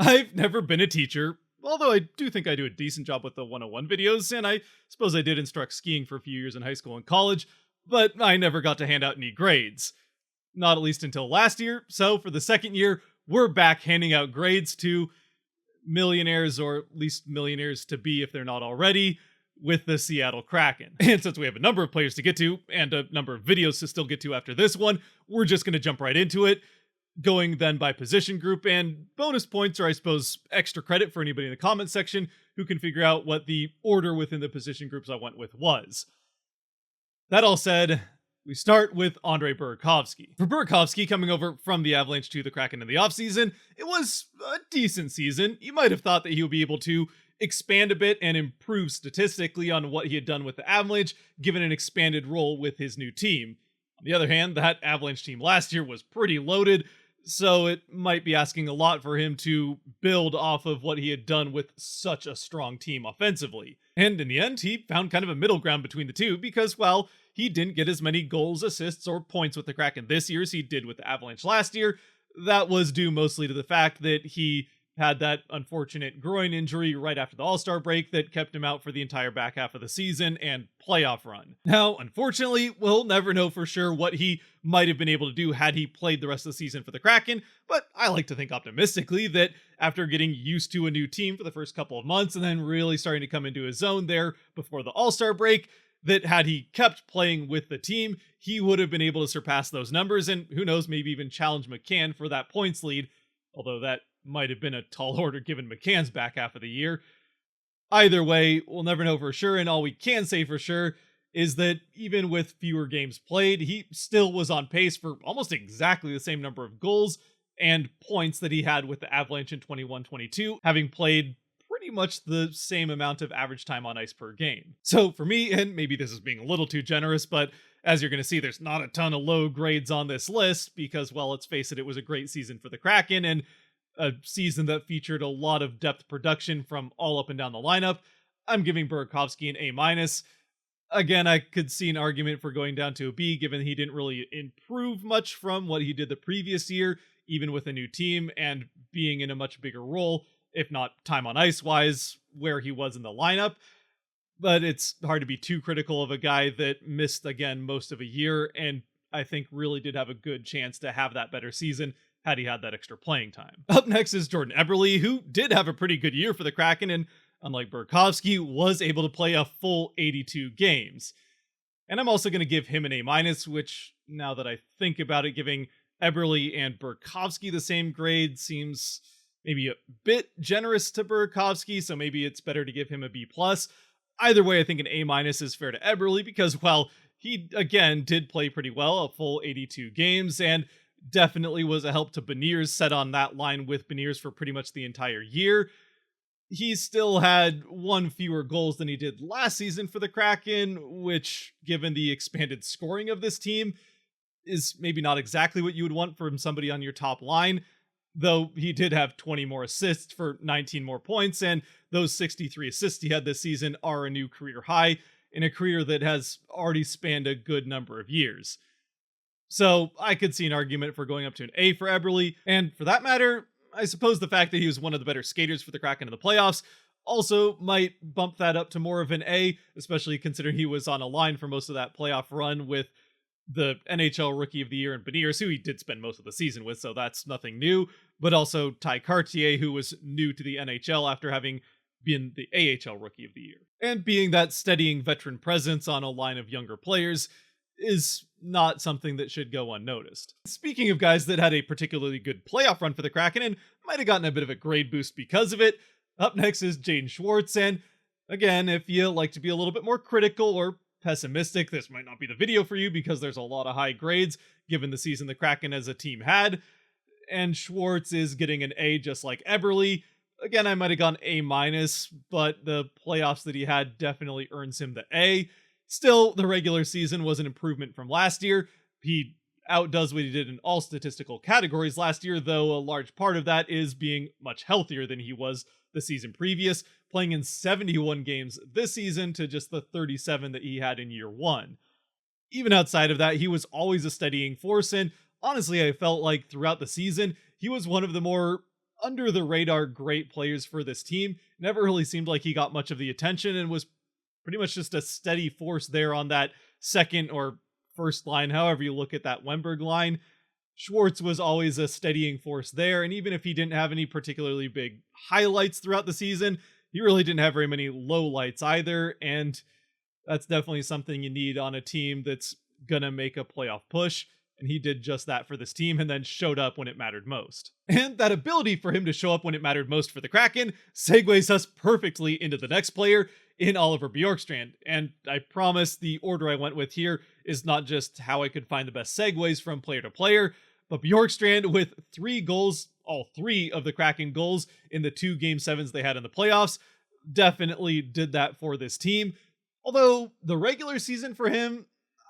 I've never been a teacher, although I do think I do a decent job with the 101 videos, and I suppose I did instruct skiing for a few years in high school and college, but I never got to hand out any grades. Not at least until last year, so for the second year, we're back handing out grades to millionaires, or at least millionaires to be if they're not already, with the Seattle Kraken. And since we have a number of players to get to, and a number of videos to still get to after this one, we're just going to jump right into it, going then by position group, and bonus points, or I suppose extra credit for anybody in the comment section who can figure out what the order within the position groups I went with was. That all said, we start with André Burakovsky. For Burakovsky, coming over from the Avalanche to the Kraken in the offseason, it was a decent season. You might have thought that he would be able to expand a bit and improve statistically on what he had done with the Avalanche, given an expanded role with his new team. On the other hand, that Avalanche team last year was pretty loaded, so it might be asking a lot for him to build off of what he had done with such a strong team offensively. And in the end, he found kind of a middle ground between the two because, well, he didn't get as many goals, assists, or points with the Kraken this year as he did with the Avalanche last year. That was due mostly to the fact that he had that unfortunate groin injury right after the All-Star break that kept him out for the entire back half of the season and playoff run. Now, unfortunately, we'll never know for sure what he might have been able to do had he played the rest of the season for the Kraken, but I like to think optimistically that after getting used to a new team for the first couple of months and then really starting to come into his zone there before the All-Star break, that had he kept playing with the team, he would have been able to surpass those numbers and who knows, maybe even challenge McCann for that points lead, although that might have been a tall order given McCann's back half of the year. Either way, we'll never know for sure, and all we can say for sure is that even with fewer games played, he still was on pace for almost exactly the same number of goals and points that he had with the Avalanche in 21-22, having played pretty much the same amount of average time on ice per game. So for me, and maybe this is being a little too generous, but as you're going to see, there's not a ton of low grades on this list because, well, let's face it, it was a great season for the Kraken and a season that featured a lot of depth production from all up and down the lineup. I'm giving Burakovsky an A-. Again, I could see an argument for going down to a B, given he didn't really improve much from what he did the previous year, even with a new team and being in a much bigger role, if not time on ice wise, where he was in the lineup. But it's hard to be too critical of a guy that missed, again, most of a year, and I think really did have a good chance to have that better season had he had that extra playing time. Up next is Jordan Eberle, who did have a pretty good year for the Kraken, and unlike Burakovsky, was able to play a full 82 games. And I'm also going to give him an A-, which, now that I think about it, giving Eberle and Burakovsky the same grade seems maybe a bit generous to Burakovsky, so maybe it's better to give him a B+. Either way, I think an A- is fair to Eberle because, well, he, again, did play pretty well, a full 82 games, and definitely was a help to Beniers, set on that line with Beniers for pretty much the entire year. He still had one fewer goals than he did last season for the Kraken, which, given the expanded scoring of this team, is maybe not exactly what you would want from somebody on your top line, though he did have 20 more assists for 19 more points, and those 63 assists he had this season are a new career high in a career that has already spanned a good number of years. So I could see an argument for going up to an A for Eberle, and for that matter, I suppose the fact that he was one of the better skaters for the Kraken in the playoffs also might bump that up to more of an A, especially considering he was on a line for most of that playoff run with the NHL Rookie of the Year and Beniers, who he did spend most of the season with, so that's nothing new, but also Ty Cartier, who was new to the NHL after having been the AHL Rookie of the Year. And being that steadying veteran presence on a line of younger players is not something that should go unnoticed. Speaking of guys that had a particularly good playoff run for the Kraken and might have gotten a bit of a grade boost because of it, up next is Jaden Schwartz, and again, if you like to be a little bit more critical or pessimistic, this might not be the video for you because there's a lot of high grades given the season the Kraken as a team had, and Schwartz is getting an A just like Eberle. Again, I might have gone A-, but the playoffs that he had definitely earns him the A. Still, the regular season was an improvement from last year. He outdoes what he did in all statistical categories last year, though a large part of that is being much healthier than he was the season previous, playing in 71 games this season to just the 37 that he had in year one. Even outside of that, he was always a steadying force, and honestly, I felt like throughout the season, he was one of the more under the radar great players for this team. Never really seemed like he got much of the attention and was pretty much just a steady force there on that second or first line, however you look at that Wennberg line. Schwartz was always a steadying force there, and even if he didn't have any particularly big highlights throughout the season, he really didn't have very many lowlights either, and that's definitely something you need on a team that's gonna make a playoff push, and he did just that for this team and then showed up when it mattered most. And that ability for him to show up when it mattered most for the Kraken segues us perfectly into the next player in Oliver Bjorkstrand. And I promise the order I went with here is not just how I could find the best segues from player to player, but Bjorkstrand with 3 goals, all 3 of the Kraken goals in the 2 Game 7s they had in the playoffs, definitely did that for this team. Although the regular season for him,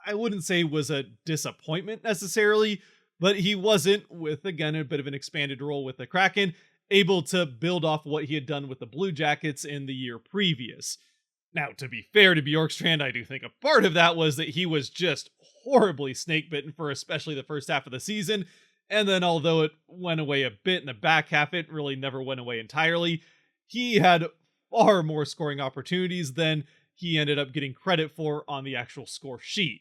I wouldn't say was a disappointment necessarily, but he wasn't, with again a bit of an expanded role with the Kraken, able to build off what he had done with the Blue Jackets in the year previous. Now, to be fair to Bjorkstrand, I do think a part of that was that he was just horribly snake bitten for especially the first half of the season, and then although it went away a bit in the back half, it really never went away entirely. He had far more scoring opportunities than he ended up getting credit for on the actual score sheet.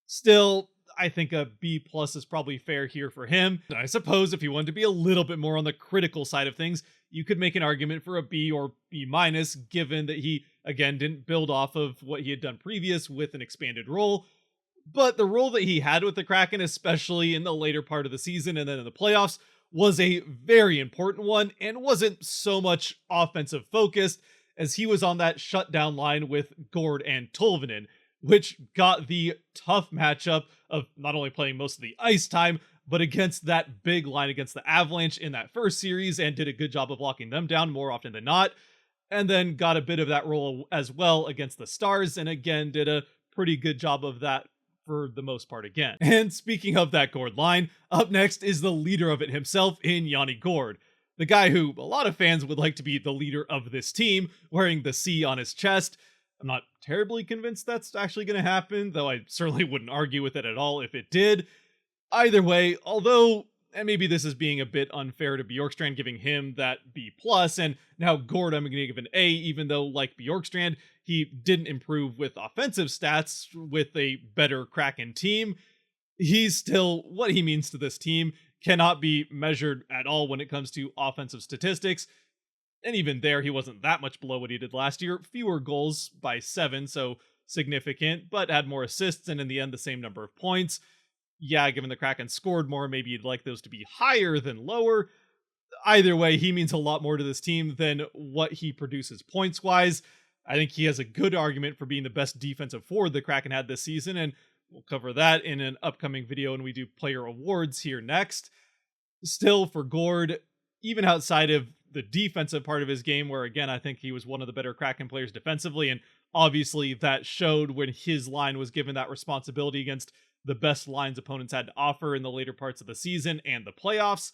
Still, I think a B plus is probably fair here for him. I suppose if you wanted to be a little bit more on the critical side of things, you could make an argument for a B or B minus, given that he, again, didn't build off of what he had done previous with an expanded role. But the role that he had with the Kraken, especially in the later part of the season and then in the playoffs, was a very important one and wasn't so much offensive focused as he was on that shutdown line with Gourde and Tolvanen, which got the tough matchup of not only playing most of the ice time, but against that big line against the Avalanche in that first series and did a good job of locking them down more often than not. And then got a bit of that role as well against the Stars and again did a pretty good job of that for the most part again. And speaking of that Gourde line, up next is the leader of it himself in Yanni Gourde. The guy who a lot of fans would like to be the leader of this team, wearing the C on his chest. I'm not terribly convinced that's actually going to happen, though I certainly wouldn't argue with it at all if it did. Either way, although, and maybe this is being a bit unfair to Bjorkstrand, giving him that B+, and now Gourde I'm going to give an A, even though, like Bjorkstrand, he didn't improve with offensive stats with a better Kraken team. He's still, what he means to this team cannot be measured at all when it comes to offensive statistics. And even there, he wasn't that much below what he did last year. Fewer goals by 7, so significant, but had more assists and in the end the same number of points. Yeah, given the Kraken scored more, maybe you'd like those to be higher than lower. Either way, he means a lot more to this team than what he produces points-wise. I think he has a good argument for being the best defensive forward the Kraken had this season, and we'll cover that in an upcoming video when we do player awards here next. Still, for Gourde, even outside of the defensive part of his game, where again, I think he was one of the better Kraken players defensively, and obviously that showed when his line was given that responsibility against the best lines opponents had to offer in the later parts of the season and the playoffs.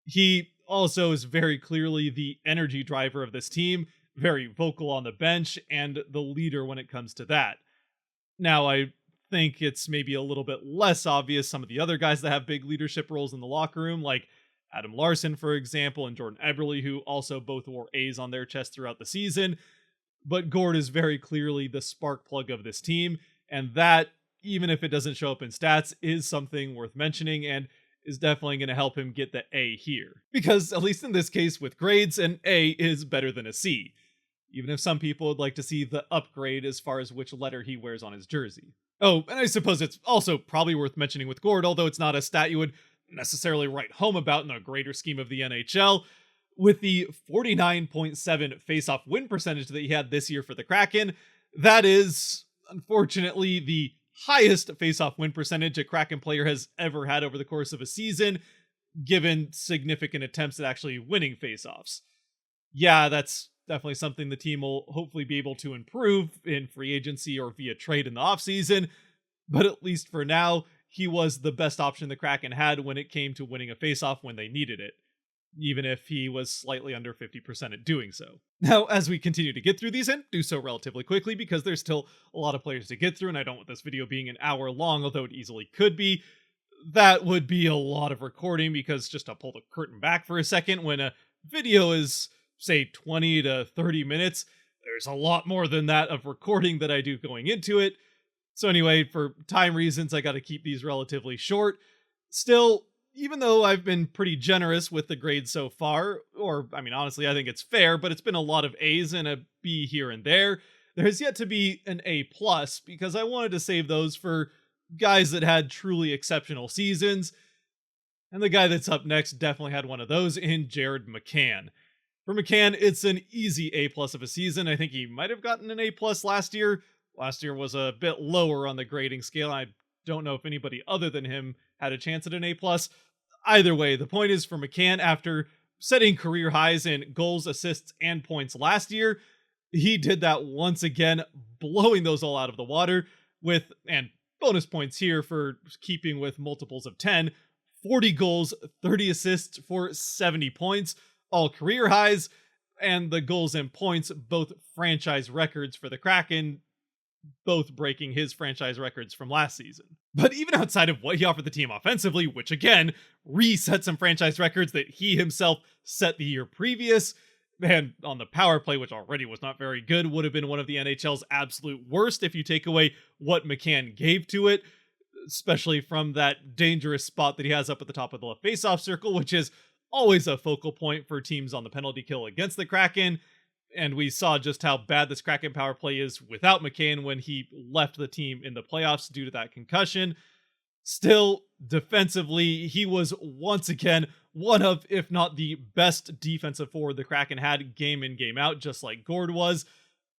He also is very clearly the energy driver of this team, very vocal on the bench, and the leader when it comes to that. Now, I think it's maybe a little bit less obvious some of the other guys that have big leadership roles in the locker room, like Adam Larsson, for example, and Jordan Eberle, who also both wore A's on their chest throughout the season. But Gourde is very clearly the spark plug of this team, and that, even if it doesn't show up in stats, is something worth mentioning and is definitely going to help him get the A here. Because, at least in this case with grades, an A is better than a C, even if some people would like to see the upgrade as far as which letter he wears on his jersey. Oh, and I suppose it's also probably worth mentioning with Gourde, although it's not a stat you would necessarily write home about in the greater scheme of the NHL, with the 49.7 face-off win percentage that he had this year for the Kraken. That is, unfortunately, the highest face-off win percentage a Kraken player has ever had over the course of a season, given significant attempts at actually winning face-offs. Yeah, that's definitely something the team will hopefully be able to improve in free agency or via trade in the offseason, but at least for now, he was the best option the Kraken had when it came to winning a face-off when they needed it, even if he was slightly under 50% at doing so. Now, as we continue to get through these, and do so relatively quickly because there's still a lot of players to get through, and I don't want this video being an hour long, although it easily could be, that would be a lot of recording, because just to pull the curtain back for a second, when a video is, say, 20 to 30 minutes, there's a lot more than that of recording that I do going into it. So anyway, for time reasons, I got to keep these relatively short. Still, even though I've been pretty generous with the grades so far, or I mean, honestly, I think it's fair, but it's been a lot of A's and a B here and there has yet to be an A plus, because I wanted to save those for guys that had truly exceptional seasons. And the guy that's up next definitely had one of those in Jared McCann. For McCann, it's an easy A plus of a season. I think he might have gotten an A plus last year. Last year was a bit lower on the grading scale. I don't know if anybody other than him had a chance at an A plus. Either way, the point is, for McCann, after setting career highs in goals, assists, and points last year, he did that once again, blowing those all out of the water with, and bonus points here for keeping with multiples of 10, 40 goals, 30 assists for 70 points, all career highs, and the goals and points, both franchise records for the Kraken, both breaking his franchise records from last season. But even outside of what he offered the team offensively, which again reset some franchise records that he himself set the year previous, and on the power play, which already was not very good, would have been one of the NHL's absolute worst if you take away what McCann gave to it, especially from that dangerous spot that he has up at the top of the faceoff circle, which is always a focal point for teams on the penalty kill against the Kraken. And we saw just how bad this Kraken power play is without McCann when he left the team in the playoffs due to that concussion. Still, defensively, he was once again one of, if not the best defensive forward the Kraken had game in, game out, just like Gourde was.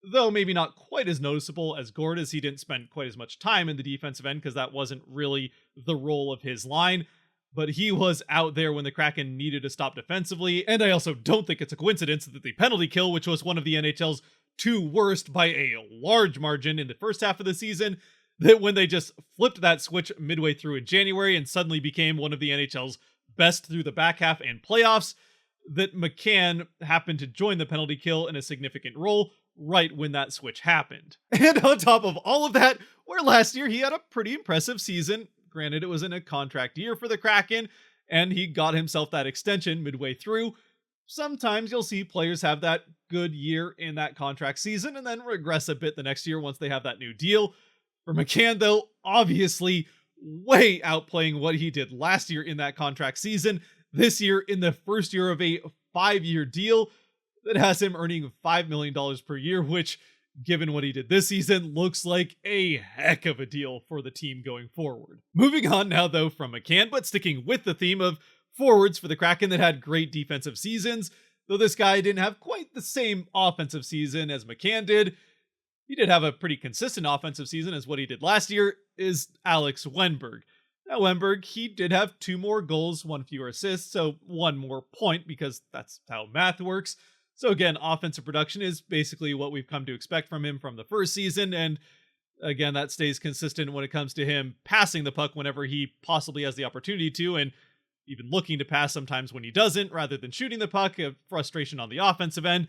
Though maybe not quite as noticeable as Gourde, as he didn't spend quite as much time in the defensive end, because that wasn't really the role of his line. But he was out there when the Kraken needed to stop defensively, and I also don't think it's a coincidence that the penalty kill, which was one of the NHL's 2 worst by a large margin in the first half of the season, that when they just flipped that switch midway through in January and suddenly became one of the NHL's best through the back half and playoffs, that McCann happened to join the penalty kill in a significant role right when that switch happened. And on top of all of that, where last year he had a pretty impressive season, granted it was in a contract year for the Kraken, and he got himself that extension midway through, sometimes you'll see players have that good year in that contract season and then regress a bit the next year once they have that new deal. For McCann, though, obviously way outplaying what he did last year in that contract season, this year in the first year of a 5-year deal that has him earning $5 million per year, which, given what he did this season, looks like a heck of a deal for the team going forward. Moving on now, though, from McCann, but sticking with the theme of forwards for the Kraken that had great defensive seasons, though this guy didn't have quite the same offensive season as McCann did, he did have a pretty consistent offensive season as what he did last year, is Alex Wennberg. Now, Wennberg, he did have 2 more goals, 1 fewer assists, so 1 more point, because that's how math works. So again, offensive production is basically what we've come to expect from him from the first season, and again, that stays consistent when it comes to him passing the puck whenever he possibly has the opportunity to, and even looking to pass sometimes when he doesn't, rather than shooting the puck, a frustration on the offensive end.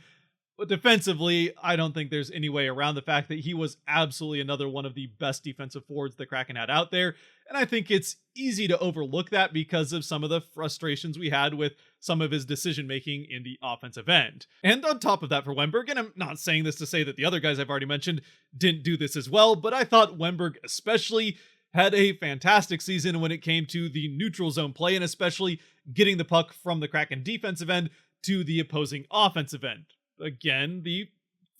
But defensively, I don't think there's any way around the fact that he was absolutely another one of the best defensive forwards the Kraken had out there. And I think it's easy to overlook that because of some of the frustrations we had with some of his decision-making in the offensive end. And on top of that for Wennberg, and I'm not saying this to say that the other guys I've already mentioned didn't do this as well, but I thought Wennberg especially had a fantastic season when it came to the neutral zone play, and especially getting the puck from the Kraken defensive end to the opposing offensive end. Again, the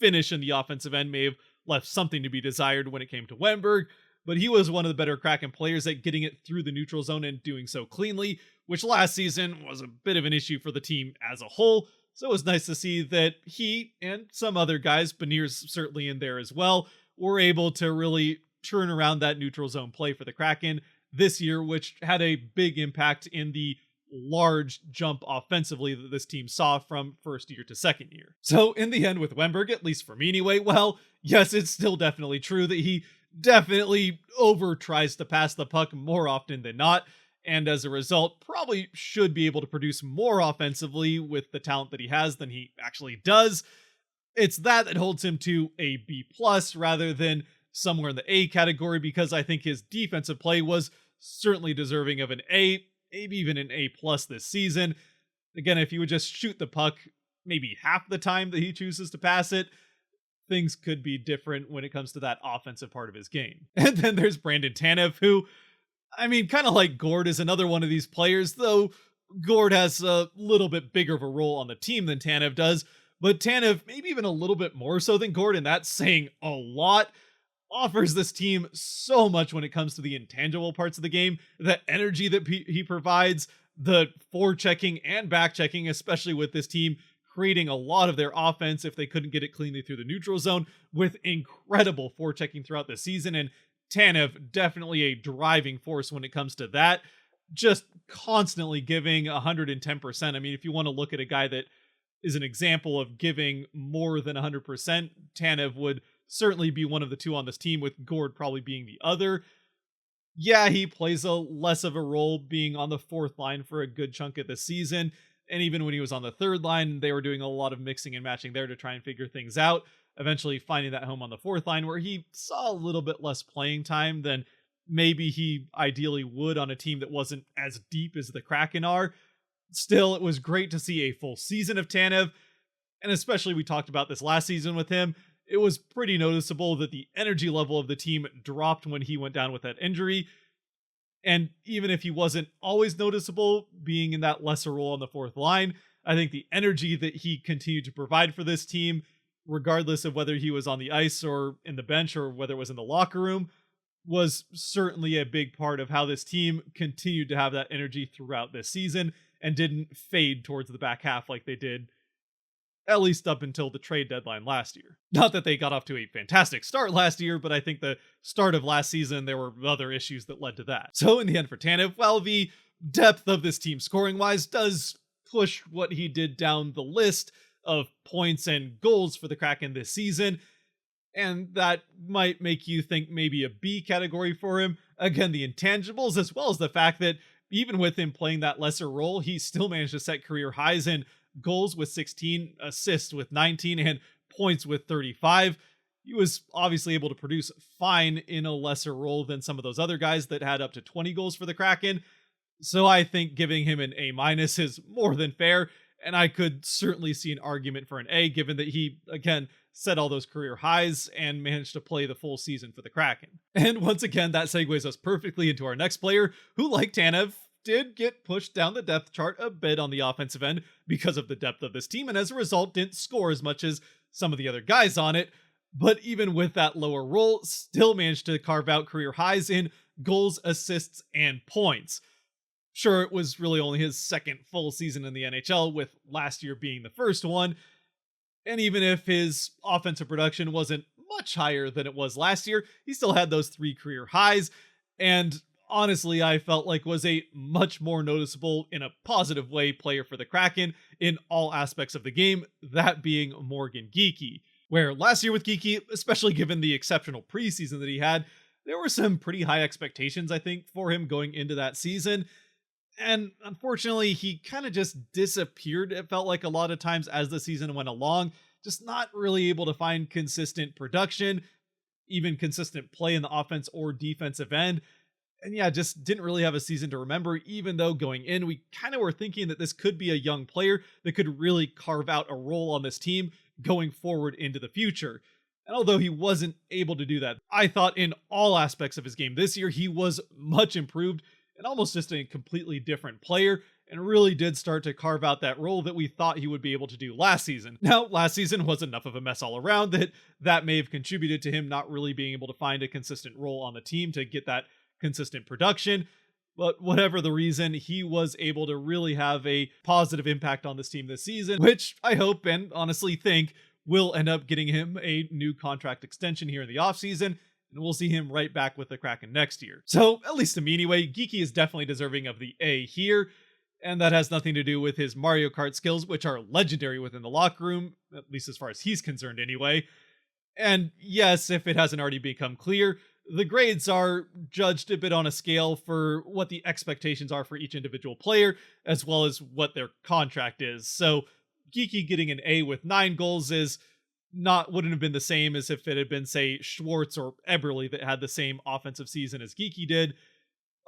finish in the offensive end may have left something to be desired when it came to Wennberg, but he was one of the better Kraken players at getting it through the neutral zone and doing so cleanly, which last season was a bit of an issue for the team as a whole. So it was nice to see that he and some other guys, Beniers certainly in there as well, were able to really turn around that neutral zone play for the Kraken this year, which had a big impact in the large jump offensively that this team saw from first year to second year. So in the end with Wennberg, at least for me anyway, well, yes, it's still definitely true that he definitely over tries to pass the puck more often than not, and as a result probably should be able to produce more offensively with the talent that he has than he actually does. It's that holds him to a B plus rather than somewhere in the A category, because I think his defensive play was certainly deserving of an A, maybe even an A plus this season. Again, if he would just shoot the puck maybe half the time that he chooses to pass it, things could be different when it comes to that offensive part of his game. And then there's Brandon Tanev, who, I mean, kind of like Gourde, is another one of these players, though Gourde has a little bit bigger of a role on the team than Tanev does, but Tanev, maybe even a little bit more so than Gourde, and that's saying a lot, offers this team so much when it comes to the intangible parts of the game, the energy that he provides, the forechecking and backchecking, especially with this team creating a lot of their offense if they couldn't get it cleanly through the neutral zone, with incredible forechecking throughout the season. And Tanev, definitely a driving force when it comes to that, just constantly giving 110%. I mean, if you want to look at a guy that is an example of giving more than 100%, Tanev would certainly be one of the two on this team, with Gourde probably being the other. Yeah, he plays a less of a role being on the fourth line for a good chunk of the season. And even when he was on the third line, they were doing a lot of mixing and matching there to try and figure things out, eventually finding that home on the fourth line, where he saw a little bit less playing time than maybe he ideally would on a team that wasn't as deep as the Kraken are. Still, it was great to see a full season of Tanev, and especially we talked about this last season with him. It was pretty noticeable that the energy level of the team dropped when he went down with that injury. And even if he wasn't always noticeable being in that lesser role on the fourth line, I think the energy that he continued to provide for this team, regardless of whether he was on the ice or in the bench or whether it was in the locker room, was certainly a big part of how this team continued to have that energy throughout this season and didn't fade towards the back half like they did, at least up until the trade deadline last year. Not that they got off to a fantastic start last year, but I think the start of last season, there were other issues that led to that. So in the end for Tanev, well, the depth of this team scoring-wise does push what he did down the list of points and goals for the Kraken this season, and that might make you think maybe a B category for him. Again, the intangibles, as well as the fact that even with him playing that lesser role, he still managed to set career highs in goals with 16, assists with 19, and points with 35. He was obviously able to produce fine in a lesser role than some of those other guys that had up to 20 goals for the Kraken. So I think giving him an A- is more than fair, and I could certainly see an argument for an A, given that he, again, set all those career highs and managed to play the full season for the Kraken. And once again, that segues us perfectly into our next player, who, like Tanev, did get pushed down the depth chart a bit on the offensive end because of the depth of this team, and as a result didn't score as much as some of the other guys on it, but even with that lower role, still managed to carve out career highs in goals, assists, and points. Sure, it was really only his second full season in the NHL, with last year being the first one, and even if his offensive production wasn't much higher than it was last year, he still had those 3 career highs, and honestly, I felt like was a much more noticeable, in a positive way, player for the Kraken in all aspects of the game, that being Morgan Geekie. Where last year with Geekie, especially given the exceptional preseason that he had, there were some pretty high expectations, I think, for him going into that season. And unfortunately, he kind of just disappeared, it felt like, a lot of times as the season went along, just not really able to find consistent production, even consistent play in the offense or defensive end. And yeah, just didn't really have a season to remember, even though going in, we kind of were thinking that this could be a young player that could really carve out a role on this team going forward into the future. And although he wasn't able to do that, I thought in all aspects of his game this year, he was much improved and almost just a completely different player, and really did start to carve out that role that we thought he would be able to do last season. Now, last season was enough of a mess all around that may have contributed to him not really being able to find a consistent role on the team to get that consistent production, but whatever the reason, he was able to really have a positive impact on this team this season, which I hope and honestly think will end up getting him a new contract extension here in the offseason, and we'll see him right back with the Kraken next year. So, at least to me anyway, Geekie is definitely deserving of the A here, and that has nothing to do with his Mario Kart skills, which are legendary within the locker room, at least as far as he's concerned anyway. And yes, if it hasn't already become clear, the grades are judged a bit on a scale for what the expectations are for each individual player, as well as what their contract is. So Geekie getting an A with 9 goals wouldn't have been the same as if it had been, say, Schwartz or Eberle that had the same offensive season as Geekie did.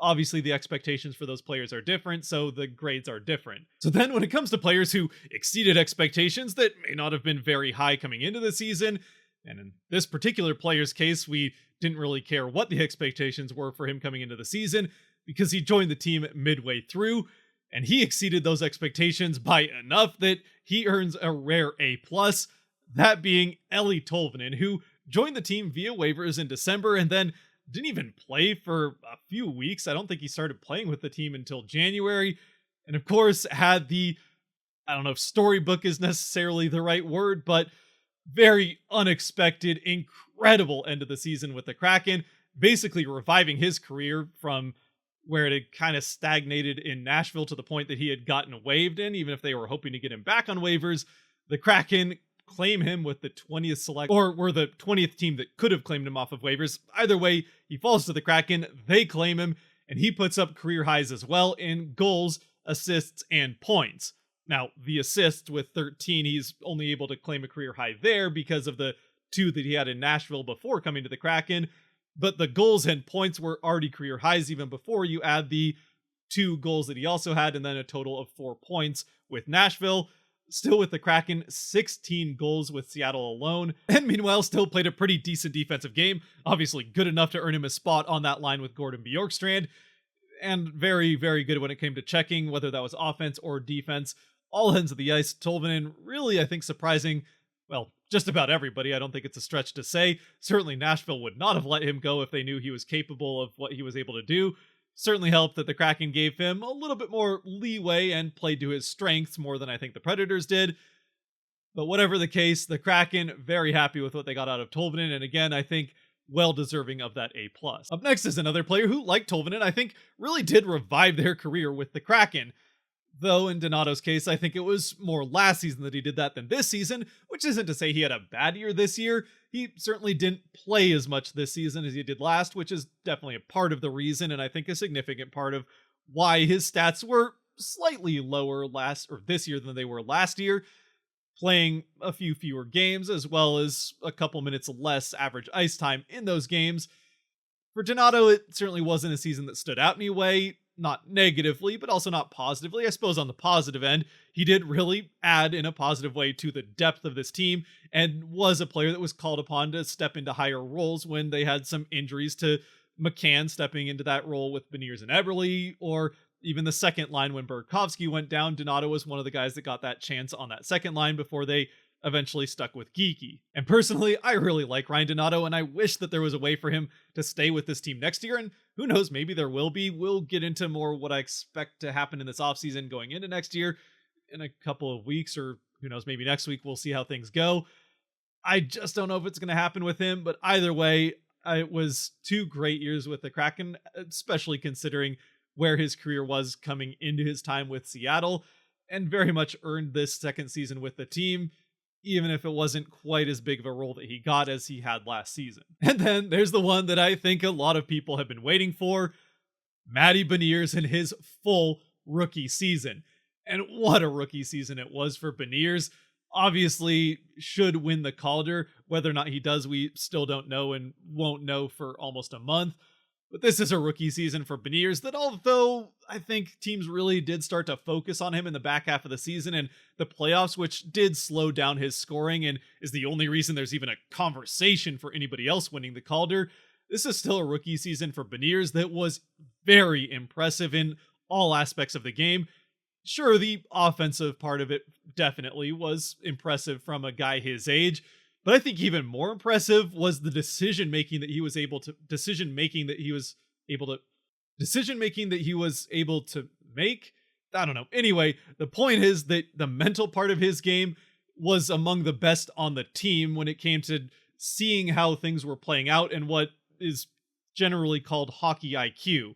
Obviously, the expectations for those players are different, so the grades are different. So then when it comes to players who exceeded expectations that may not have been very high coming into the season, and in this particular player's case, we didn't really care what the expectations were for him coming into the season because he joined the team midway through, and he exceeded those expectations by enough that he earns a rare A+, that being Eeli Tolvanen, who joined the team via waivers in December and then didn't even play for a few weeks. I don't think he started playing with the team until January. And of course, had the, I don't know if storybook is necessarily the right word, but very unexpected, incredible end of the season with the Kraken, basically reviving his career from where it had kind of stagnated in Nashville to the point that he had gotten waived in, even if they were hoping to get him back on waivers. The Kraken claim him with the 20th select, or were the 20th team that could have claimed him off of waivers. Either way, he falls to the Kraken, they claim him, and he puts up career highs as well in goals, assists, and points. Now, the assists with 13, he's only able to claim a career high there because of the 2 that he had in Nashville before coming to the Kraken, but the goals and points were already career highs even before you add the 2 goals that he also had, and then a total of 4 points with Nashville. Still with the Kraken, 16 goals with Seattle alone, and meanwhile still played a pretty decent defensive game, obviously good enough to earn him a spot on that line with Gourde and Bjorkstrand, and very, very good when it came to checking, whether that was offense or defense. All ends of the ice. Tolvanen really, I think, surprising, well, just about everybody. I don't think it's a stretch to say. Certainly Nashville would not have let him go if they knew he was capable of what he was able to do. Certainly helped that the Kraken gave him a little bit more leeway and played to his strengths more than I think the Predators did. But whatever the case, the Kraken very happy with what they got out of Tolvanen, and again, I think well deserving of that A+. Up next is another player who, like Tolvanen, I think really did revive their career with the Kraken. Though in Donato's case, I think it was more last season that he did that than this season, which isn't to say he had a bad year this year. He certainly didn't play as much this season as he did last, which is definitely a part of the reason, and I think a significant part of why his stats were slightly lower this year than they were last year, playing a few fewer games, as well as a couple minutes less average ice time in those games. For Donato, it certainly wasn't a season that stood out anyway, not negatively, but also not positively. I suppose on the positive end, he did really add in a positive way to the depth of this team and was a player that was called upon to step into higher roles when they had some injuries to McCann stepping into that role with Beniers and Eberle, or even the second line when Burakovsky went down. Donato was one of the guys that got that chance on that second line before they eventually stuck with Geekie. And personally, I really like Ryan Donato, and I wish that there was a way for him to stay with this team next year, and who knows, maybe there will be. We'll get into more what I expect to happen in this offseason going into next year in a couple of weeks, or who knows, maybe next week. We'll see how things go. I just don't know if it's going to happen with him, but either way, it was 2 great years with the Kraken, especially considering where his career was coming into his time with Seattle, and very much earned this second season with the team, even if it wasn't quite as big of a role that he got as he had last season. And then there's the one that I think a lot of people have been waiting for, Matty Beniers in his full rookie season. And what a rookie season it was for Beniers. Obviously should win the Calder. Whether or not he does, we still don't know and won't know for almost a month. But this is a rookie season for Beniers that, although I think teams really did start to focus on him in the back half of the season and the playoffs, which did slow down his scoring and is the only reason there's even a conversation for anybody else winning the Calder, this is still a rookie season for Beniers that was very impressive in all aspects of the game. Sure, the offensive part of it definitely was impressive from a guy his age, but I think even more impressive was the decision making that he was able to make. I don't know. Anyway, the point is that the mental part of his game was among the best on the team when it came to seeing how things were playing out and what is generally called hockey IQ.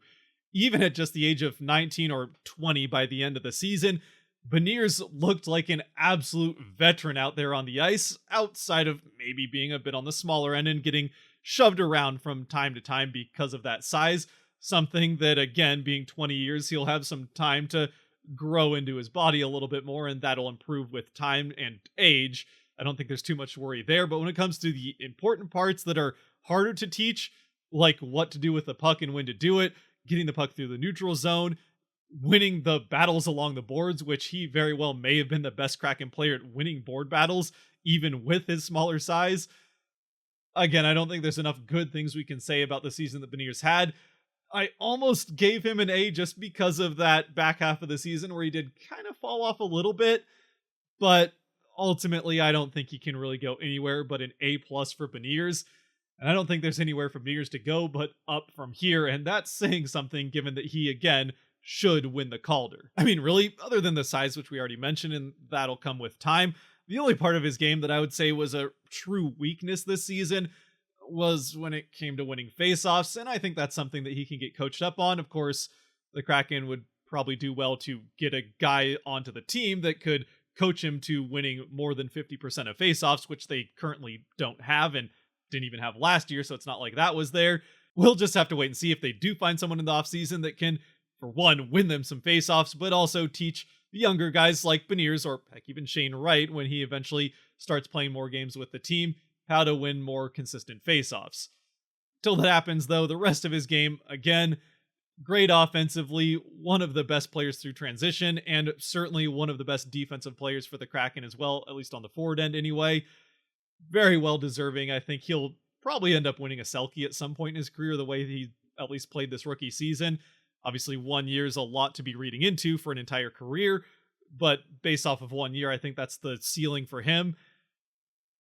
Even at just the age of 19 or 20 by the end of the season, Beniers looked like an absolute veteran out there on the ice, outside of maybe being a bit on the smaller end and getting shoved around from time to time because of that size. Something that, again, being 20 years, he'll have some time to grow into his body a little bit more, and that'll improve with time and age. I don't think there's too much worry there, but when it comes to the important parts that are harder to teach, like what to do with the puck and when to do it, getting the puck through the neutral zone, winning the battles along the boards, which he very well may have been the best Kraken player at winning board battles, even with his smaller size. Again, I don't think there's enough good things we can say about the season that Beniers had. I almost gave him an A just because of that back half of the season where he did kind of fall off a little bit, but ultimately I don't think he can really go anywhere but an A plus for Beniers. And I don't think there's anywhere for Beniers to go but up from here, and that's saying something given that he, again, should win the Calder. I mean, really, other than the size, which we already mentioned, and that'll come with time, the only part of his game that I would say was a true weakness this season was when it came to winning faceoffs, and I think that's something that he can get coached up on. Of course, the Kraken would probably do well to get a guy onto the team that could coach him to winning more than 50% of faceoffs, which they currently don't have and didn't even have last year, so it's not like that was there. We'll just have to wait and see if they do find someone in the offseason that can, for one, win them some faceoffs, but also teach the younger guys like Beniers, or heck, even Shane Wright, when he eventually starts playing more games with the team, how to win more consistent faceoffs. Till that happens, though, the rest of his game, again, great offensively, one of the best players through transition, and certainly one of the best defensive players for the Kraken as well, at least on the forward end anyway. Very well deserving. I think he'll probably end up winning a Selke at some point in his career, the way he at least played this rookie season. Obviously, 1 year is a lot to be reading into for an entire career, but based off of 1 year, I think that's the ceiling for him.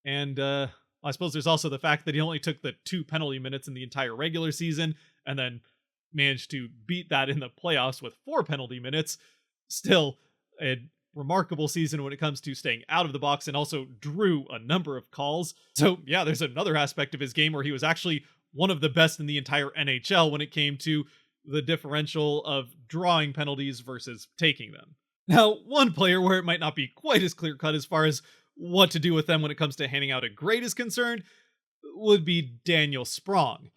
And I suppose there's also the fact that he only took the 2 penalty minutes in the entire regular season and then managed to beat that in the playoffs with 4 penalty minutes. Still a remarkable season when it comes to staying out of the box, and also drew a number of calls. So yeah, there's another aspect of his game where he was actually one of the best in the entire NHL when it came to the differential of drawing penalties versus taking them. Now, one player where it might not be quite as clear cut as far as what to do with them when it comes to handing out a grade is concerned would be Daniel Sprong.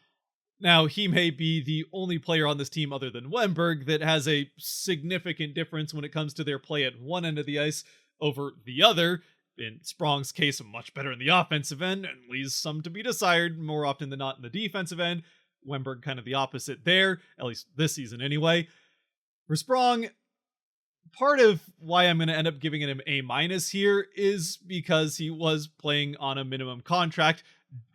Now, he may be the only player on this team other than Wennberg that has a significant difference when it comes to their play at one end of the ice over the other. In Sprong's case, much better in the offensive end and leaves some to be desired more often than not in the defensive end. Wennberg kind of the opposite there, at least this season anyway. For Sprong, part of why I'm going to end up giving him A- here is because he was playing on a minimum contract,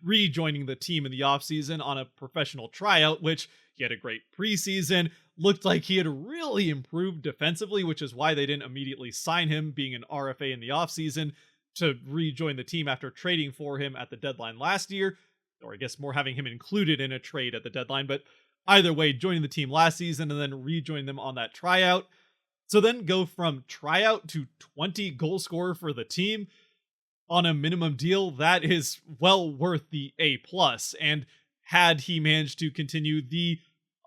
rejoining the team in the offseason on a professional tryout, which he had a great preseason, looked like he had really improved defensively, which is why they didn't immediately sign him, being an RFA in the offseason, to rejoin the team after trading for him at the deadline last year, or I guess more having him included in a trade at the deadline, but either way, joining the team last season and then rejoin them on that tryout. So then go from tryout to 20 goal scorer for the team on a minimum deal, that is well worth the A+. And had he managed to continue the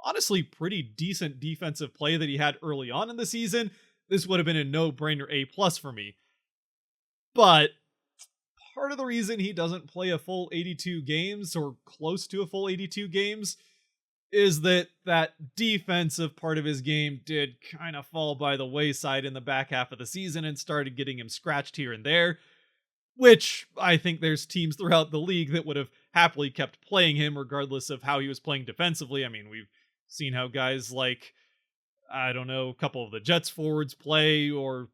honestly pretty decent defensive play that he had early on in the season, this would have been a no-brainer A+ for me. But part of the reason he doesn't play a full 82 games, or close to a full 82 games, is that defensive part of his game did kind of fall by the wayside in the back half of the season and started getting him scratched here and there, which I think there's teams throughout the league that would have happily kept playing him regardless of how he was playing defensively. I mean, we've seen how guys like, I don't know, a couple of the Jets forwards play, or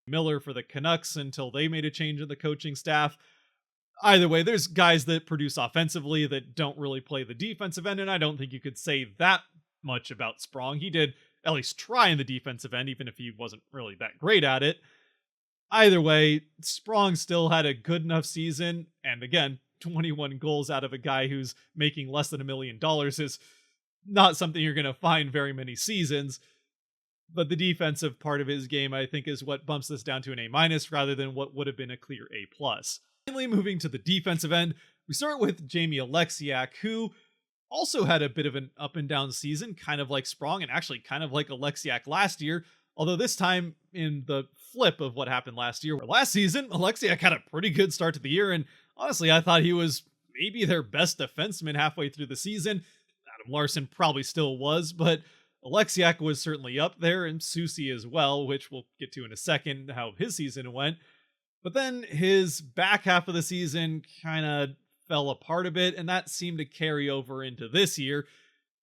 Miller for the Canucks until they made a change in the coaching staff. Either way, there's guys that produce offensively that don't really play the defensive end, and I don't think you could say that much about Sprong. He did at least try in the defensive end, even if he wasn't really that great at it. Either way, Sprong still had a good enough season, and again, 21 goals out of a guy who's making less than $1 million is not something you're going to find very many seasons. But the defensive part of his game, I think, is what bumps this down to an A- rather than what would have been a clear A+. Finally, moving to the defensive end, we start with Jamie Oleksiak, who also had a bit of an up and down season, kind of like Sprong, and actually kind of like Oleksiak last year, although this time in the flip of what happened last year. Last season, Oleksiak had a pretty good start to the year, and honestly, I thought he was maybe their best defenseman halfway through the season. Adam Larsson probably still was, but Oleksiak was certainly up there, and Soucy as well, which we'll get to in a second, how his season went. But then his back half of the season kind of fell apart a bit, and that seemed to carry over into this year,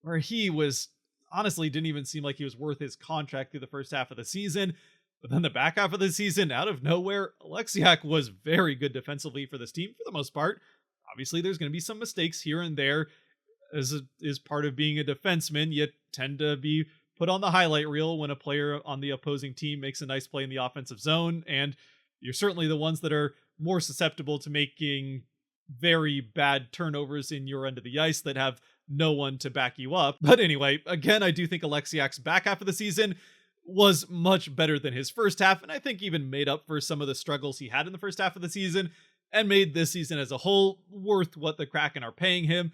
where he was honestly didn't even seem like he was worth his contract through the first half of the season. But then the back half of the season, out of nowhere, Oleksiak was very good defensively for this team for the most part. Obviously, there's going to be some mistakes here and there. As is part of being a defenseman, you tend to be put on the highlight reel when a player on the opposing team makes a nice play in the offensive zone, and you're certainly the ones that are more susceptible to making very bad turnovers in your end of the ice that have no one to back you up. But anyway, again, I do think Oleksiak's back half of the season was much better than his first half, and I think even made up for some of the struggles he had in the first half of the season, and made this season as a whole worth what the Kraken are paying him.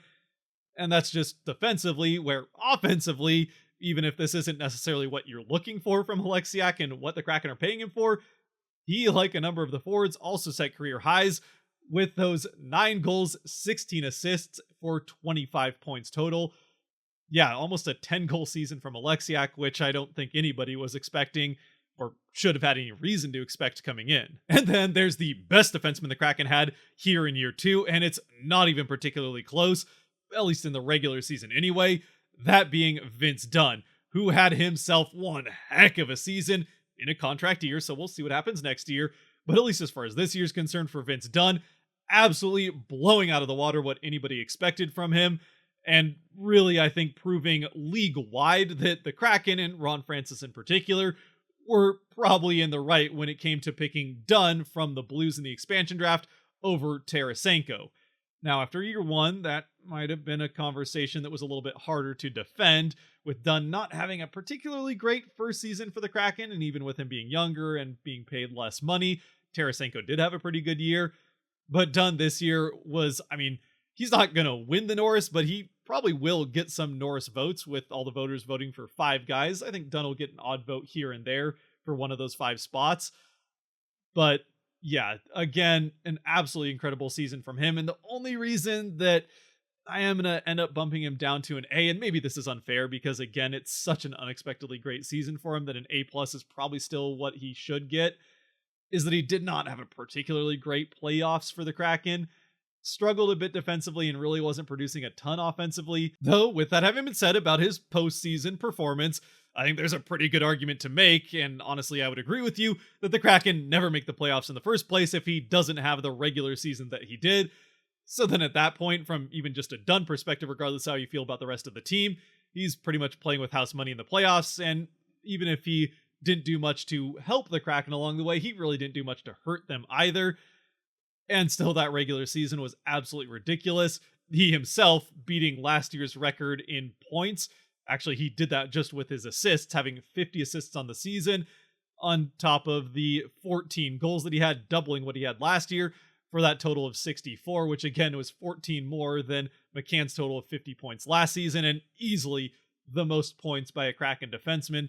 And that's just defensively, where offensively, even if this isn't necessarily what you're looking for from Oleksiak and what the Kraken are paying him for, he, like a number of the forwards, also set career highs with those 9 goals, 16 assists for 25 points total. Yeah, almost a 10-goal season from Oleksiak, which I don't think anybody was expecting or should have had any reason to expect coming in. And then there's the best defenseman the Kraken had here in year 2, and it's not even particularly close, at least in the regular season anyway, that being Vince Dunn, who had himself one heck of a season in a contract year, so we'll see what happens next year. But at least as far as this year's concerned for Vince Dunn, absolutely blowing out of the water what anybody expected from him. And really, I think, proving league-wide that the Kraken, and Ron Francis in particular, were probably in the right when it came to picking Dunn from the Blues in the expansion draft over Tarasenko. Now, after year 1, that might have been a conversation that was a little bit harder to defend, with Dunn not having a particularly great first season for the Kraken, and even with him being younger and being paid less money, Tarasenko did have a pretty good year. But Dunn this year was, he's not going to win the Norris, but he probably will get some Norris votes with all the voters voting for 5 guys. I think Dunn will get an odd vote here and there for one of those 5 spots. But yeah, again, an absolutely incredible season from him. And the only reason that I am going to end up bumping him down to an A, and maybe this is unfair because, again, it's such an unexpectedly great season for him that an A+ is probably still what he should get, is that he did not have a particularly great playoffs for the Kraken. Struggled a bit defensively and really wasn't producing a ton offensively. Though, with that having been said about his postseason performance, I think there's a pretty good argument to make, and honestly, I would agree with you, that the Kraken never make the playoffs in the first place if he doesn't have the regular season that he did. So then at that point, from even just a Dunn perspective, regardless how you feel about the rest of the team, he's pretty much playing with house money in the playoffs, and even if he didn't do much to help the Kraken along the way, he really didn't do much to hurt them either. And still, that regular season was absolutely ridiculous. He himself beating last year's record in points. Actually, he did that just with his assists, having 50 assists on the season, on top of the 14 goals that he had, doubling what he had last year, for that total of 64, which again was 14 more than McCann's total of 50 points last season, and easily the most points by a Kraken defenseman.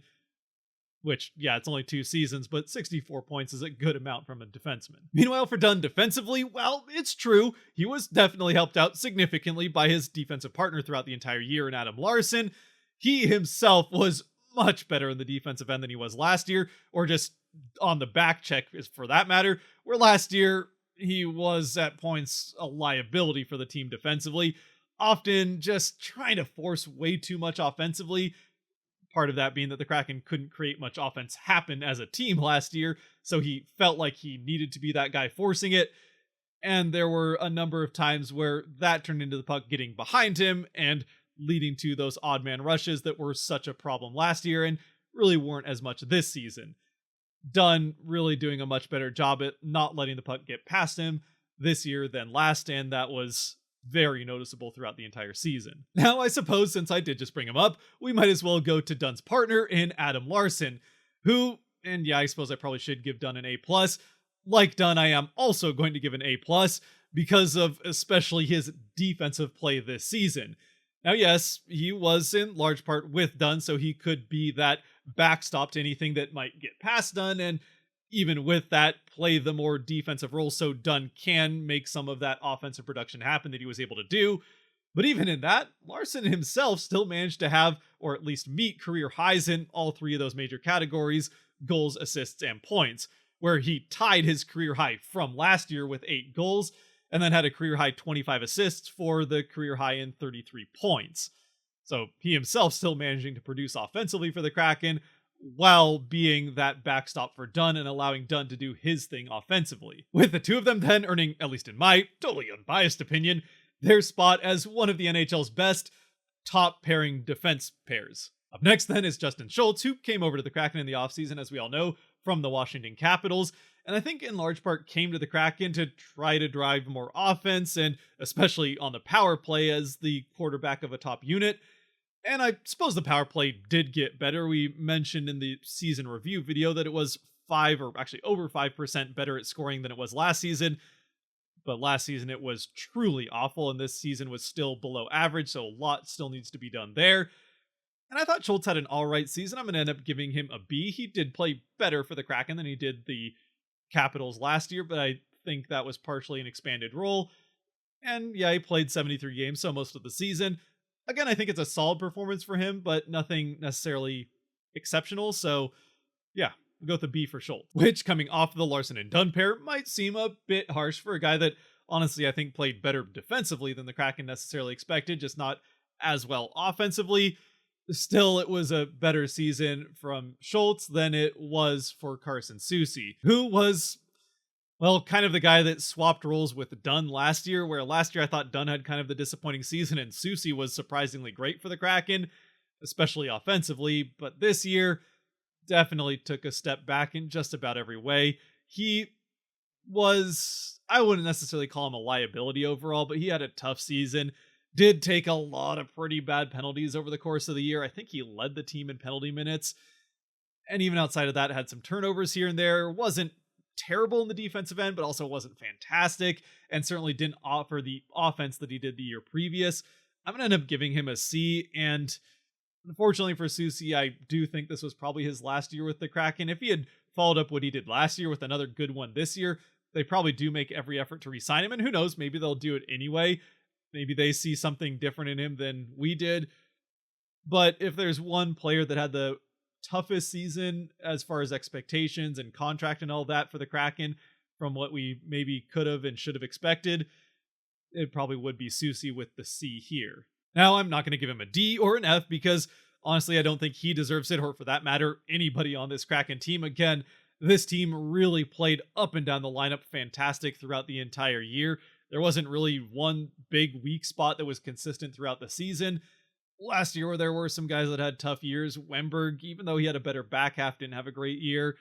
Which, yeah, it's only 2 seasons, but 64 points is a good amount from a defenseman. Meanwhile, for Dunn defensively, well, it's true. He was definitely helped out significantly by his defensive partner throughout the entire year in Adam Larsson. He himself was much better in the defensive end than he was last year, or just on the back check for that matter, where last year he was at points a liability for the team defensively, often just trying to force way too much offensively. Part of that being that the Kraken couldn't create much offense happen as a team last year, so he felt like he needed to be that guy forcing it. And there were a number of times where that turned into the puck getting behind him and leading to those odd man rushes that were such a problem last year and really weren't as much this season. Dunn really doing a much better job at not letting the puck get past him this year than last, and that was very noticeable throughout the entire season. Now, I suppose since I did just bring him up, we might as well go to Dunn's partner in Adam Larsson, who, and yeah, I suppose I probably should give Dunn an A+. Like Dunn, I am also going to give an A+, because of especially his defensive play this season. Now, yes, he was in large part with Dunn, so he could be that backstop to anything that might get past Dunn, and even with that, play the more defensive role so Dunn can make some of that offensive production happen that he was able to do. But even in that, Larsson himself still managed to have, or at least meet, career highs in all 3 of those major categories: goals, assists, and points, where he tied his career high from last year with 8 goals, and then had a career high 25 assists for the career high in 33 points. So he himself still managing to produce offensively for the Kraken while being that backstop for Dunn and allowing Dunn to do his thing offensively. With the two of them then earning, at least in my totally unbiased opinion, their spot as one of the NHL's best top pairing defense pairs. Up next then is Justin Schultz, who came over to the Kraken in the offseason, as we all know, from the Washington Capitals, and I think in large part came to the Kraken to try to drive more offense, and especially on the power play as the quarterback of a top unit. And I suppose the power play did get better. We mentioned in the season review video that it was 5 or actually over 5% better at scoring than it was last season. But last season it was truly awful, and this season was still below average, so a lot still needs to be done there. And I thought Schultz had an alright season. I'm going to end up giving him a B. He did play better for the Kraken than he did the Capitals last year, but I think that was partially an expanded role. And yeah, he played 73 games, so most of the season. Again, I think it's a solid performance for him, but nothing necessarily exceptional. So yeah, we'll go with a B for Schultz, which coming off of the Larsson and Dunn pair might seem a bit harsh for a guy that honestly I think played better defensively than the Kraken necessarily expected, just not as well offensively. Still, it was a better season from Schultz than it was for Carson Soucy, who was, well, kind of the guy that swapped roles with Dunn last year, where last year I thought Dunn had kind of the disappointing season and Soucy was surprisingly great for the Kraken, especially offensively, but this year definitely took a step back in just about every way. He was, I wouldn't necessarily call him a liability overall, but he had a tough season. Did take a lot of pretty bad penalties over the course of the year. I think he led the team in penalty minutes. And even outside of that, had some turnovers here and there. Wasn't terrible in the defensive end, but also wasn't fantastic. And certainly didn't offer the offense that he did the year previous. I'm going to end up giving him a C. And unfortunately for Soucy, I do think this was probably his last year with the Kraken. If he had followed up what he did last year with another good one this year, they probably do make every effort to re-sign him. And who knows, maybe they'll do it anyway. Maybe they see something different in him than we did. But if there's one player that had the toughest season as far as expectations and contract and all that for the Kraken from what we maybe could have and should have expected, it probably would be Soucy with the C here. Now, I'm not going to give him a D or an F because honestly, I don't think he deserves it, or for that matter, anybody on this Kraken team. Again, this team really played up and down the lineup fantastic throughout the entire year. There wasn't really one big weak spot that was consistent throughout the season. Last year, where there were some guys that had tough years, Wennberg, even though he had a better back half, didn't have a great year.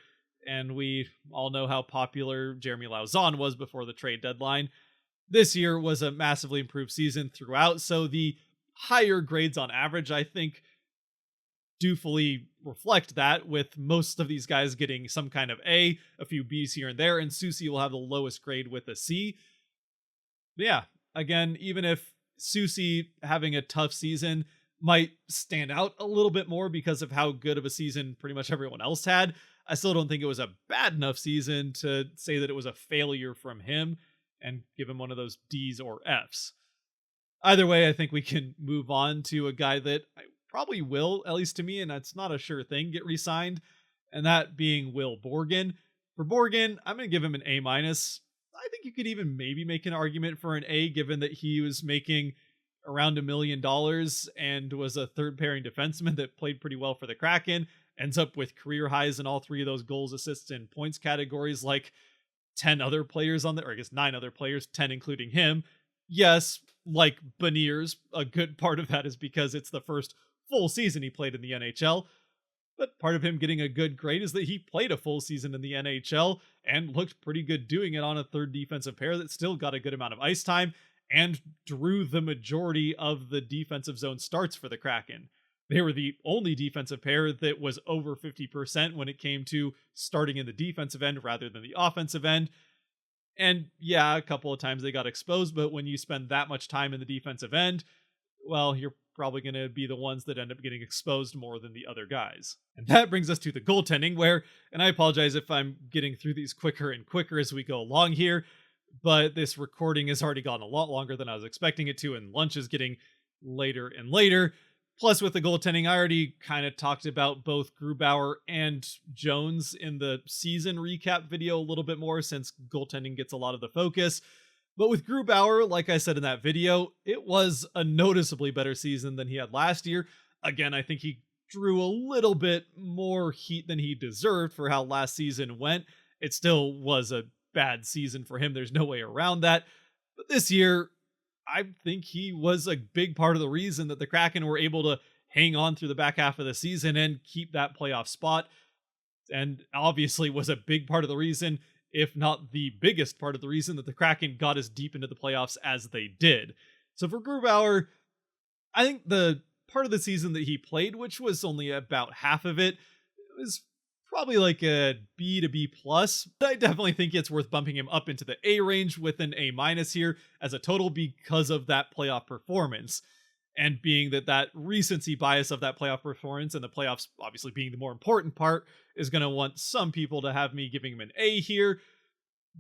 And we all know how popular Jeremy Lauzon was before the trade deadline. This year was a massively improved season throughout. So the higher grades on average, I think, do fully reflect that, with most of these guys getting some kind of A, a few Bs here and there, and Soucy will have the lowest grade with a C. But yeah, again, even if Soucy having a tough season might stand out a little bit more because of how good of a season pretty much everyone else had, I still don't think it was a bad enough season to say that it was a failure from him and give him one of those Ds or Fs. Either way, I think we can move on to a guy that I probably will, at least to me, and that's not a sure thing, get re-signed, and that being Will Borgen. For Borgen, I'm going to give him an A-. I think you could even maybe make an argument for an A, given that he was making around $1 million and was a third pairing defenseman that played pretty well for the Kraken, ends up with career highs in all three of those goals, assists, and points categories, like 10 other players on there, or I guess 9 other players, 10 including him. Yes, like Beniers, a good part of that is because it's the first full season he played in the NHL. But part of him getting a good grade is that he played a full season in the NHL and looked pretty good doing it on a third defensive pair that still got a good amount of ice time and drew the majority of the defensive zone starts for the Kraken. They were the only defensive pair that was over 50% when it came to starting in the defensive end rather than the offensive end. And yeah, a couple of times they got exposed, but when you spend that much time in the defensive end, well, you're probably going to be the ones that end up getting exposed more than the other guys. And that brings us to the goaltending where, and I apologize if I'm getting through these quicker and quicker as we go along here, but this recording has already gone a lot longer than I was expecting it to, and lunch is getting later and later. Plus, with the goaltending, I already kind of talked about both Grubauer and Jones in the season recap video a little bit more, since goaltending gets a lot of the focus. But with Grubauer, like I said in that video, it was a noticeably better season than he had last year. Again, I think he drew a little bit more heat than he deserved for how last season went. It still was a bad season for him. There's no way around that. But this year, I think he was a big part of the reason that the Kraken were able to hang on through the back half of the season and keep that playoff spot. And obviously was a big part of the reason, if not the biggest part of the reason, that the Kraken got as deep into the playoffs as they did. So for Grubauer, I think the part of the season that he played, which was only about half of it, was probably like a B to B plus. But I definitely think it's worth bumping him up into the A range with an A minus here as a total because of that playoff performance. And being that recency bias of that playoff performance, and the playoffs obviously being the more important part, is going to want some people to have me giving him an A here,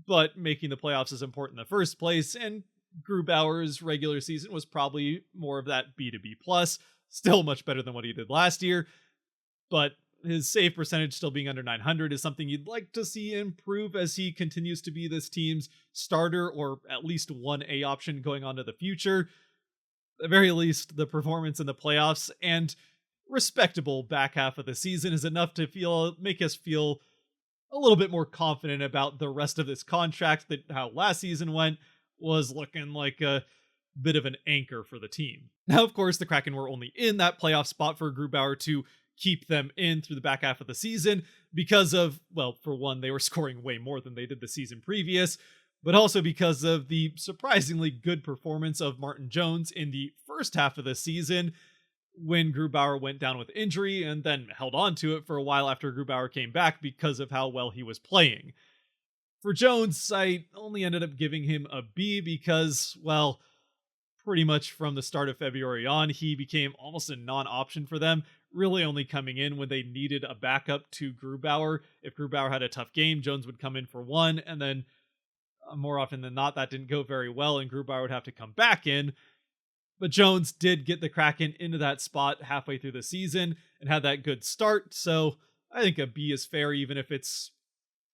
but making the playoffs as important in the first place. And Grubauer's regular season was probably more of that B to B plus, still much better than what he did last year. But his save percentage still being under 900 is something you'd like to see improve as he continues to be this team's starter, or at least one A option going on to the future. At the very least, the performance in the playoffs and respectable back half of the season is enough to make us feel a little bit more confident about the rest of this contract, that how last season went was looking like a bit of an anchor for the team. Now, of course, the Kraken were only in that playoff spot for Grubauer to keep them in through the back half of the season because of, well, for one, they were scoring way more than they did the season previous, but also because of the surprisingly good performance of Martin Jones in the first half of the season when Grubauer went down with injury, and then held on to it for a while after Grubauer came back because of how well he was playing. For Jones, I only ended up giving him a B because, well, pretty much from the start of February on, he became almost a non-option for them, really only coming in when they needed a backup to Grubauer. If Grubauer had a tough game, Jones would come in for one, and then more often than not, that didn't go very well, and Grubauer would have to come back in. But Jones did get the Kraken into that spot halfway through the season and had that good start, so I think a B is fair, even if it's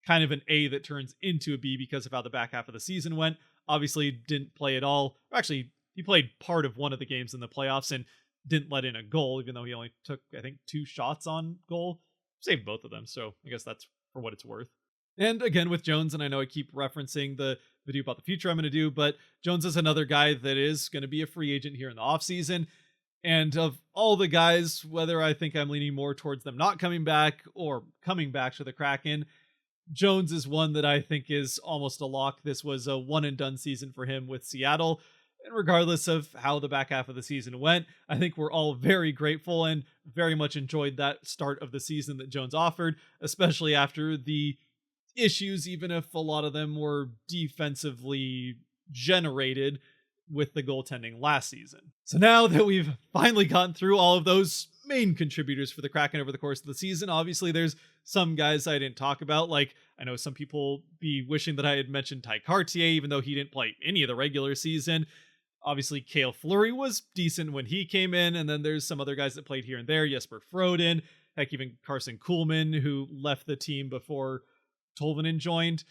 kind of an A that turns into a B because of how the back half of the season went. Obviously, didn't play at all. Actually, he played part of one of the games in the playoffs and didn't let in a goal, even though he only took, I think, 2 shots on goal. Saved both of them, so I guess that's for what it's worth. And again, with Jones, and I know I keep referencing the video about the future I'm going to do, but Jones is another guy that is going to be a free agent here in the offseason. And of all the guys, whether I think I'm leaning more towards them not coming back or coming back to the Kraken, Jones is one that I think is almost a lock. This was a one and done season for him with Seattle. And regardless of how the back half of the season went, I think we're all very grateful and very much enjoyed that start of the season that Jones offered, especially after the issues, even if a lot of them were defensively generated with the goaltending last season. So now that we've finally gotten through all of those main contributors for the Kraken over the course of the season, obviously there's some guys I didn't talk about. Like, I know some people be wishing that I had mentioned Ty Cartier, even though he didn't play any of the regular season. Obviously, Cale Fleury was decent when he came in, and then there's some other guys that played here and there. Jesper Froden, heck, even Carson Kuhlman, who left the team before Tolvanen joined.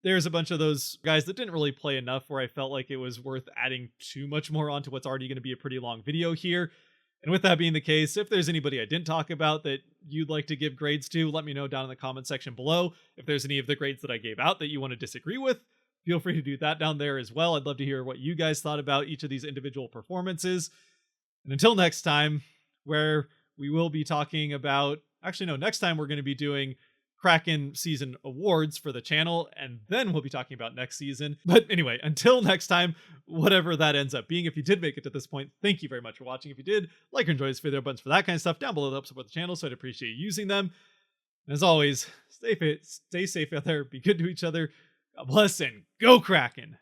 There's a bunch of those guys that didn't really play enough where I felt like it was worth adding too much more onto what's already going to be a pretty long video here. And with that being the case, if there's anybody I didn't talk about that you'd like to give grades to, let me know down in the comment section below. If there's any of the grades that I gave out that you want to disagree with, feel free to do that down there as well. I'd love to hear what you guys thought about each of these individual performances. And until next time, where we will be talking about, actually no, next time we're going to be doing Kraken season awards for the channel, and then we'll be talking about next season. But anyway, until next time, whatever that ends up being, if you did make it to this point, thank you very much for watching. If you did, like or enjoy this video, buttons for that kind of stuff down below to help support the channel, so I'd appreciate you using them. And as always, stay fit, stay safe out there, be good to each other, God bless, and go Kraken!